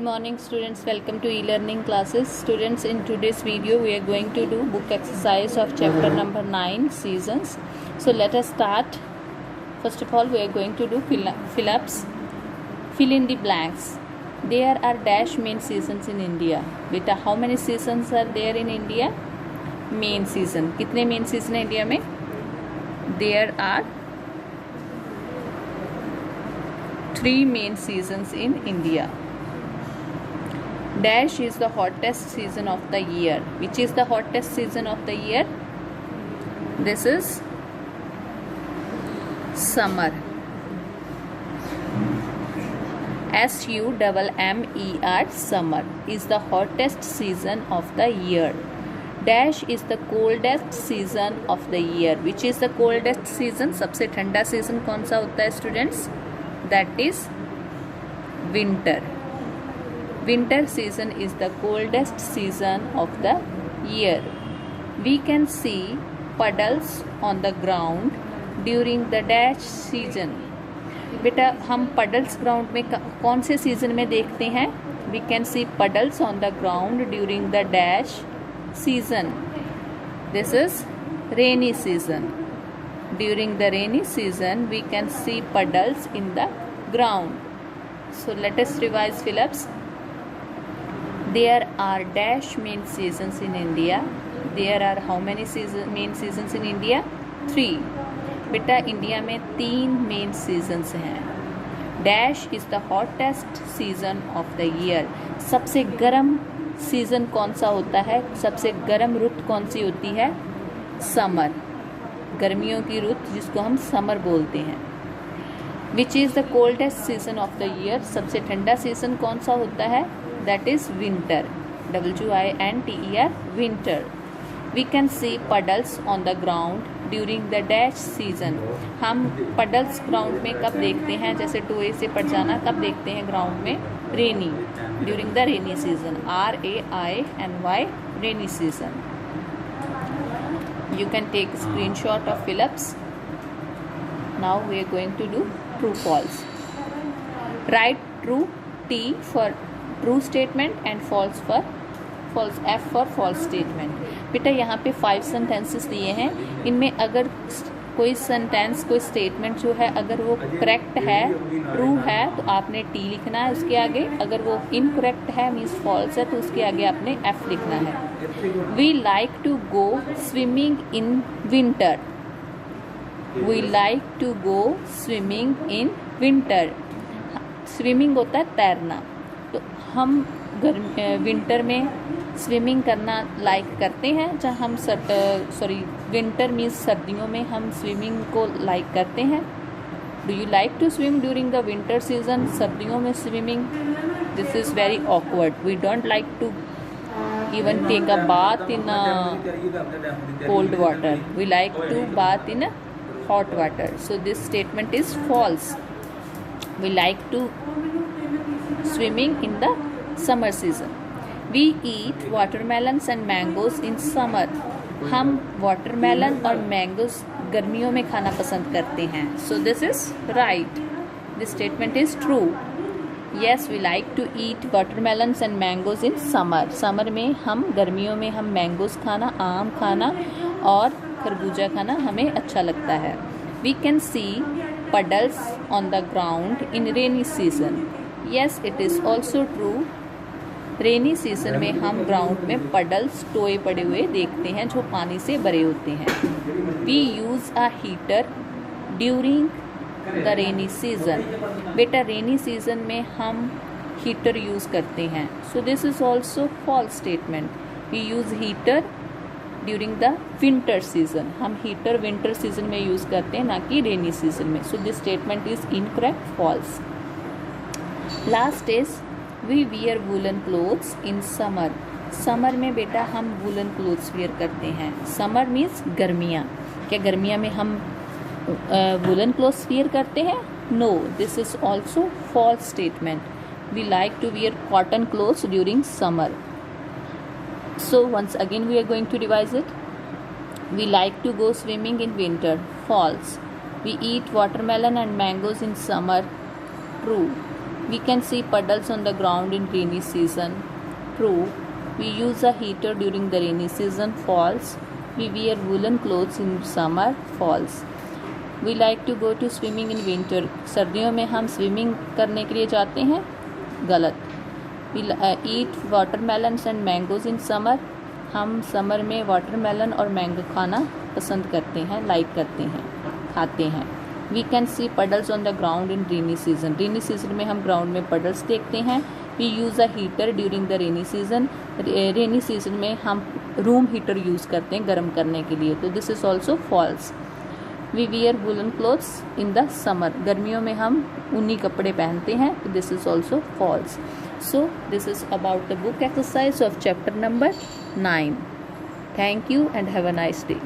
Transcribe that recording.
Morning students, welcome to e-learning classes. Students, in today's video we are going to do book exercise of chapter number 9 seasons. So let us start. First of all, we are going to do fill-ups. Fill in the blanks. There are dash main seasons in India. Beta, how many seasons are there in India? Main season. कितने main season है India में? There are 3 main seasons in India. Dash is the hottest season of the year. Which is the hottest season of the year? This is summer. SUMMER, summer is the hottest season of the year. Dash is the coldest season of the year. Which is the coldest season? सबसे ठंडा season कौन सा होता है students? That is winter. Winter season is the coldest season of the year. We can see puddles on the ground during the dash season. बेटा हम puddles ground में कौन से season में देखते हैं? We can see puddles on the ground during the dash season. This is rainy season. During the rainy season we can see puddles in the ground. So let us revise fill-ups. There are dash main seasons in India. There are how many main seasons in India? 3. बेटा India में 3 main seasons हैं. Dash is the hottest season of the year. सबसे गर्म season कौन सा होता है? सबसे गर्म रुत कौन सी होती है? Summer. गर्मियों की रुत जिसको हम summer बोलते हैं. Which is the coldest season of the year? सबसे ठंडा season कौन सा होता है? That is winter. WINTER, winter. We can see puddles on the ground during the dash season. हम puddles ground में कब देखते हैं? जैसे 2A से पढ़ जाना, कब देखते हैं ground में? Rainy. During the rainy season. RAINY, rainy season. You can take a screenshot of fill-ups. Now we are going to do true false. Write true T for true statement and false F for false statement. बेटा यहाँ पे 5 sentences दिए हैं. इनमें अगर कोई sentence कोई statement जो है अगर वो करेक्ट है ट्रू है तो आपने टी लिखना है उसके आगे. अगर वो इनकरेक्ट है मीन्स फॉल्स है तो उसके आगे आपने एफ लिखना है. We like to go swimming in winter. We like to go swimming in winter. Swimming होता है तैरना. तो हम विंटर में स्विमिंग करना लाइक करते हैं. जहाँ हम विंटर मीन्स सर्दियों में हम स्विमिंग को लाइक करते हैं. Do you like to swim during the winter season? सर्दियों में swimming this is very awkward. We don't like to even take a bath in cold water. We like to bath in hot water. So this statement is false. We like to swimming in the summer season. We eat watermelons and mangoes in summer. हम watermelon और mangoes गर्मियों में खाना पसंद करते हैं. So this is right. This statement is true. Yes, we like to eat watermelons and mangoes in summer. Summer में हम गर्मियों में हम mangoes खाना, आम खाना और खरबूजा खाना हमें अच्छा लगता है. We can see puddles on the ground in rainy season. Yes, it is also true. Rainy season में हम ग्राउंड में पडल्स टोए पड़े हुए देखते हैं जो पानी से भरे होते हैं. We use a heater during the rainy season. बेटा रेनी सीजन में हम हीटर यूज़ करते हैं. So this is also false statement. We use heater during the winter season. हम हीटर विंटर सीजन में यूज़ करते हैं ना कि रेनी सीजन में. So this statement is incorrect, false. Last is we wear woollen clothes in summer. Summer में बेटा हम वूलन क्लोथ्स वियर करते हैं. समर मीन्स गर्मियाँ. क्या गर्मियाँ में हम वूलन क्लोथ्स वियर करते हैं? No, this is also false statement. We like to wear cotton clothes during summer. So once again we are going to revise it. We like to go swimming in winter. False. We eat watermelon and mangoes in summer. True. We can see puddles on the ground in rainy season. True. We use a heater during the rainy season. False. We wear woolen clothes in summer. False. We like to go to swimming in winter. सर्दियों में हम swimming करने के लिए जाते हैं. गलत. We eat watermelons and mangoes in summer. हम समर में वाटरमेलन और मैंगो खाना पसंद करते हैं, लाइक करते हैं, खाते हैं. We can see puddles on the ground in rainy season. Rainy season में हम ग्राउंड में पडल्स देखते हैं. We use a heater during the rainy season. Rainy season में हम रूम हीटर यूज़ करते हैं गर्म करने के लिए. तो this is also false. We wear woollen clothes in the summer. गर्मियों में हम ऊनी कपड़े पहनते हैं. This is also false. So this is about the book exercise of chapter number 9. Thank you and have a nice day.